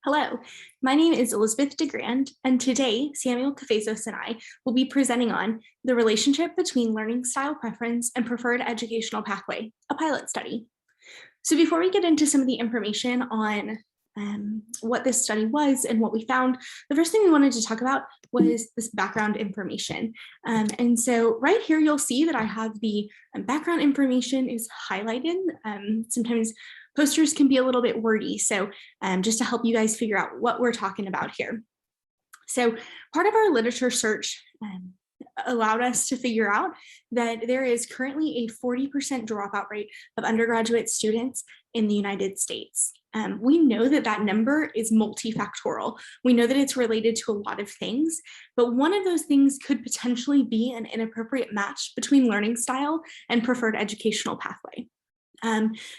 Hello, my name is Elizabeth DeGrand, and today Samuel Cafezos and I will be presenting on the relationship between learning style preference and preferred educational pathway, a pilot study. So before we get into some of the information on what this study was and what we found, the first thing we wanted to talk about was this background information. And so right here, you'll see that I have the background information is highlighted. Sometimes posters can be a little bit wordy, so just to help you guys figure out what we're talking about here. So part of our literature search allowed us to figure out that there is currently a 40% dropout rate of undergraduate students in the United States. We know that that number is multifactorial. We know that it's related to a lot of things, but one of those things could potentially be an inappropriate match between learning style and preferred educational pathway.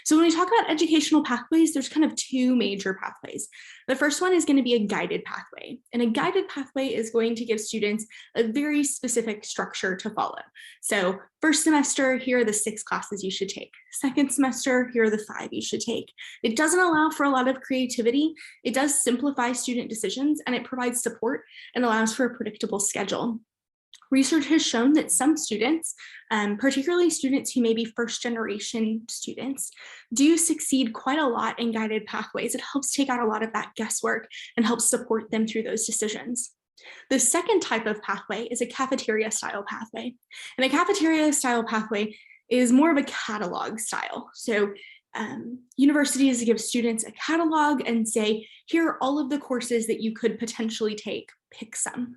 So when we talk about educational pathways, there's kind of two major pathways. The first one is going to be a guided pathway, and a guided pathway is going to give students a very specific structure to follow. So first semester, here are the 6 classes you should take. Second semester, here are the 5 you should take. It doesn't allow for a lot of creativity. It does simplify student decisions, and it provides support and allows for a predictable schedule. Research has shown that some students, particularly students who may be first-generation students, do succeed quite a lot in guided pathways. It helps take out a lot of that guesswork and helps support them through those decisions. The second type of pathway is a cafeteria-style pathway. And a cafeteria-style pathway is more of a catalog style. So universities give students a catalog and say, here are all of the courses that you could potentially take, pick some.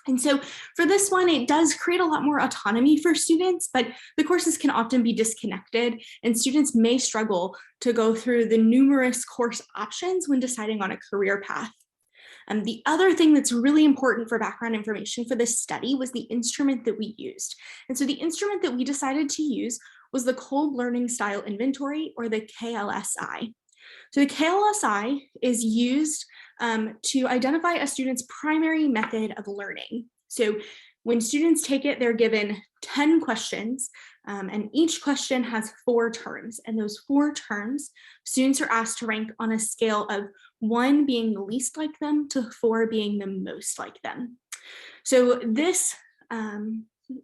And so for this one, it does create a lot more autonomy for students, but the courses can often be disconnected and students may struggle to go through the numerous course options when deciding on a career path. The other thing that's really important for background information for this study was the instrument that we used. And so the instrument that we decided to use was the Kolb Learning Style Inventory, or the KLSI. So the KLSI is used to identify a student's primary method of learning. So when students take it, they're given 10 questions, and each question has 4 terms. And those 4 terms, students are asked to rank on a scale of 1 being the least like them to 4 being the most like them. So this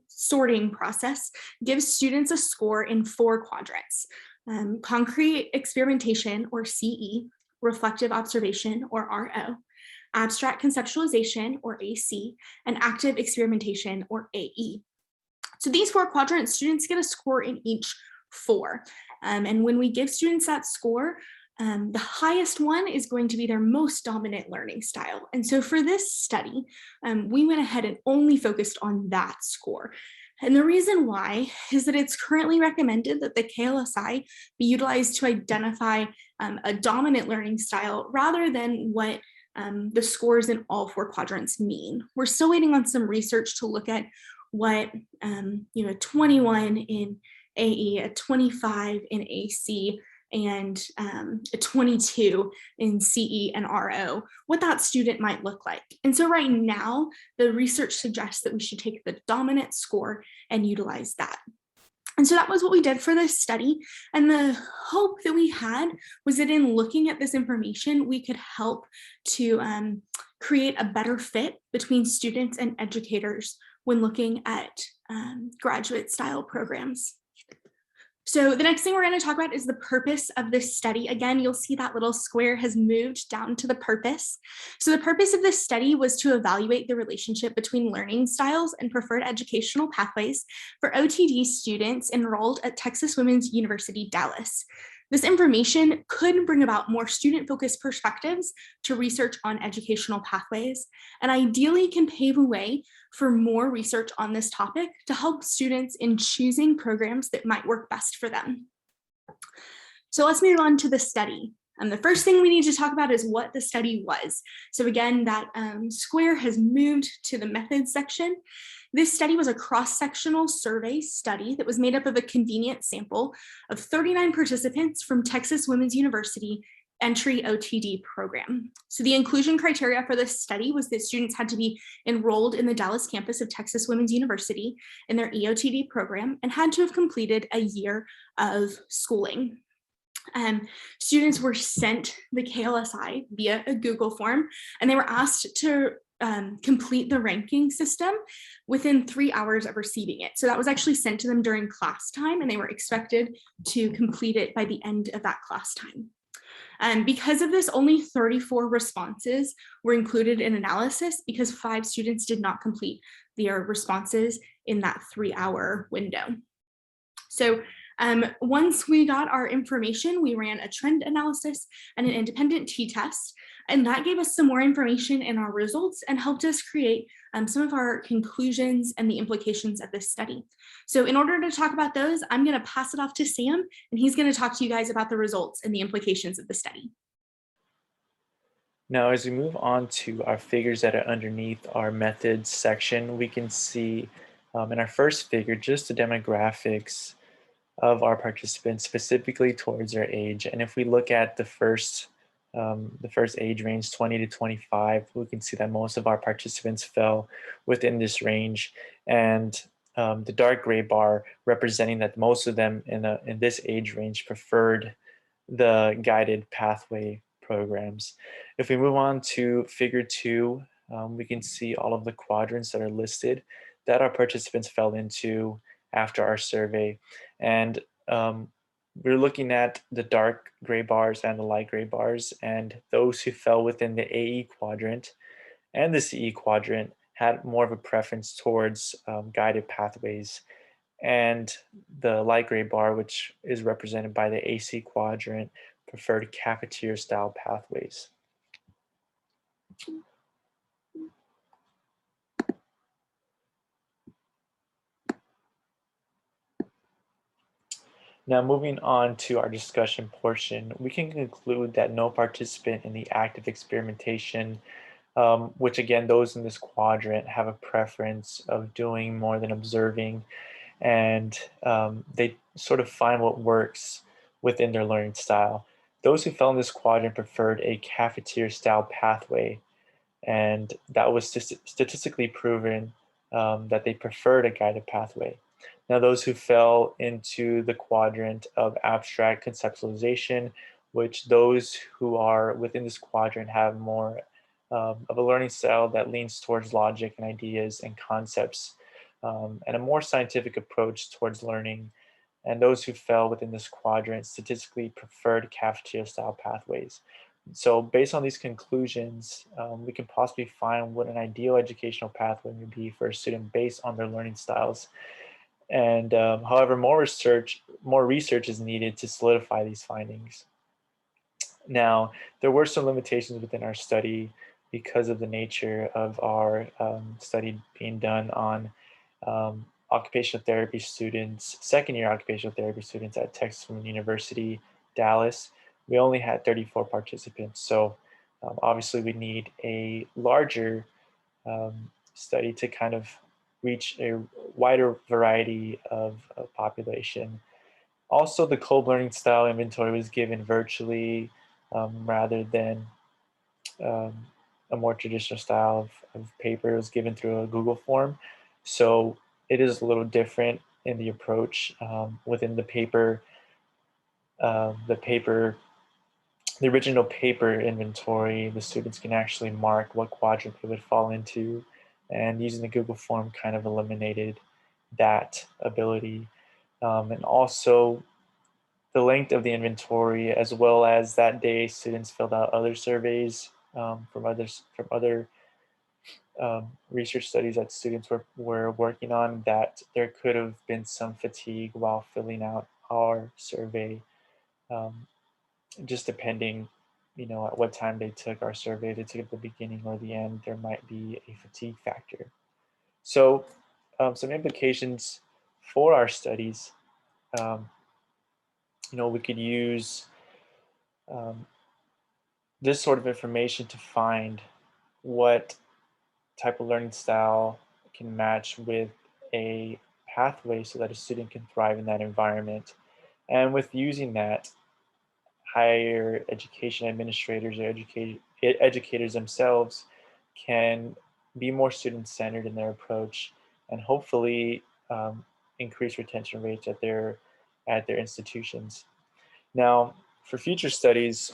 sorting process gives students a score in 4 quadrants: concrete experimentation, or CE, reflective observation, or RO, abstract conceptualization, or AC, and active experimentation, or AE. So these 4 quadrants, students get a score in each 4. And when we give students that score, the highest one is going to be their most dominant learning style. And so for this study, we went ahead and only focused on that score. And the reason why is that it's currently recommended that the KLSI be utilized to identify a dominant learning style rather than what the scores in all 4 quadrants mean. We're still waiting on some research to look at what a 21 in AE, a 25 in AC, and a 22 in CE and RO, what that student might look like. And so right now, the research suggests that we should take the dominant score and utilize that. And so that was what we did for this study. And the hope that we had was that in looking at this information, we could help to create a better fit between students and educators when looking at graduate style programs. So the next thing we're going to talk about is the purpose of this study. Again, you'll see that little square has moved down to the purpose. So the purpose of this study was to evaluate the relationship between learning styles and preferred educational pathways for OTD students enrolled at Texas Women's University, Dallas. This information could bring about more student-focused perspectives to research on educational pathways, and ideally can pave a way for more research on this topic to help students in choosing programs that might work best for them. So let's move on to the study. The first thing we need to talk about is what the study was. So again, that square has moved to the methods section. This study was a cross-sectional survey study that was made up of a convenient sample of 39 participants from Texas Women's University entry OTD program. So the inclusion criteria for this study was that students had to be enrolled in the Dallas campus of Texas Women's University in their EOTD program and had to have completed a year of schooling. Students were sent the KLSI via a Google form, and they were asked to complete the ranking system within 3 hours of receiving it. So that was actually sent to them during class time, and they were expected to complete it by the end of that class time. Because of this, only 34 responses were included in analysis because 5 students did not complete their responses in that 3-hour window. So once we got our information, we ran a trend analysis and an independent t-test, and that gave us some more information in our results and helped us create some of our conclusions and the implications of this study. So in order to talk about those, I'm going to pass it off to Sam, and he's going to talk to you guys about the results and the implications of the study. Now, as we move on to our figures that are underneath our methods section, we can see in our first figure just the demographics of our participants, specifically towards their age. And if we look at the first age range, 20 to 25, we can see that most of our participants fell within this range. And the dark gray bar representing that most of them in this age range preferred the guided pathway programs. If we move on to figure 2, we can see all of the quadrants that are listed that our participants fell into after our survey. And we're looking at the dark gray bars and the light gray bars, and those who fell within the AE quadrant and the CE quadrant had more of a preference towards guided pathways. And the light gray bar, which is represented by the AC quadrant, preferred cafeteria style pathways. Now, moving on to our discussion portion, we can conclude that no participant in the active experimentation, which again, those in this quadrant have a preference of doing more than observing, and they sort of find what works within their learning style. Those who fell in this quadrant preferred a cafeteria style pathway, and that was statistically proven that they preferred a guided pathway. Now, those who fell into the quadrant of abstract conceptualization, which those who are within this quadrant have more of a learning style that leans towards logic and ideas and concepts, and a more scientific approach towards learning. And those who fell within this quadrant statistically preferred cafeteria style pathways. So based on these conclusions, we can possibly find what an ideal educational pathway would be for a student based on their learning styles. And however, more research is needed to solidify these findings. Now, there were some limitations within our study because of the nature of our study being done on occupational therapy students, second-year occupational therapy students at Texas Women University, Dallas. We only had 34 participants. So obviously we need a larger study to kind of reach a wider variety of population. Also, the Kolb learning style inventory was given virtually rather than a more traditional style of paper. It was given through a Google form. So it is a little different in the approach within the paper. The original paper inventory, the students can actually mark what quadrant they would fall into, and using the Google form kind of eliminated that ability. And also the length of the inventory, as well as that day students filled out other surveys from other research studies that students were working on, that there could have been some fatigue while filling out our survey. Just depending, at what time they took our survey, if they took it at the beginning or the end, there might be a fatigue factor. So some implications for our studies, we could use this sort of information to find what type of learning style can match with a pathway so that a student can thrive in that environment. And with using that, higher education administrators or educators themselves can be more student-centered in their approach, and hopefully increase retention rates at their institutions. Now, For future studies,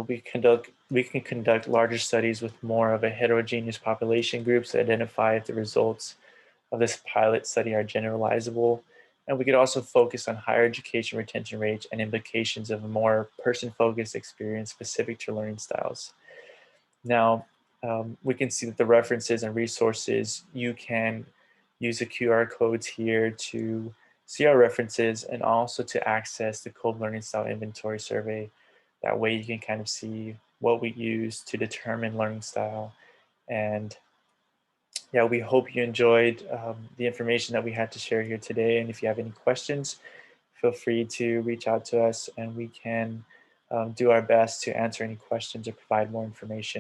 we can conduct larger studies with more of a heterogeneous population groups to identify if the results of this pilot study are generalizable. And we could also focus on higher education retention rates and implications of a more person-focused experience specific to learning styles. Now, we can see that the references and resources, you can use the QR codes here to see our references and also to access the Code Learning Style Inventory Survey. That way you can kind of see what we use to determine learning style. And yeah, we hope you enjoyed the information that we had to share here today. And if you have any questions, feel free to reach out to us and we can do our best to answer any questions or provide more information.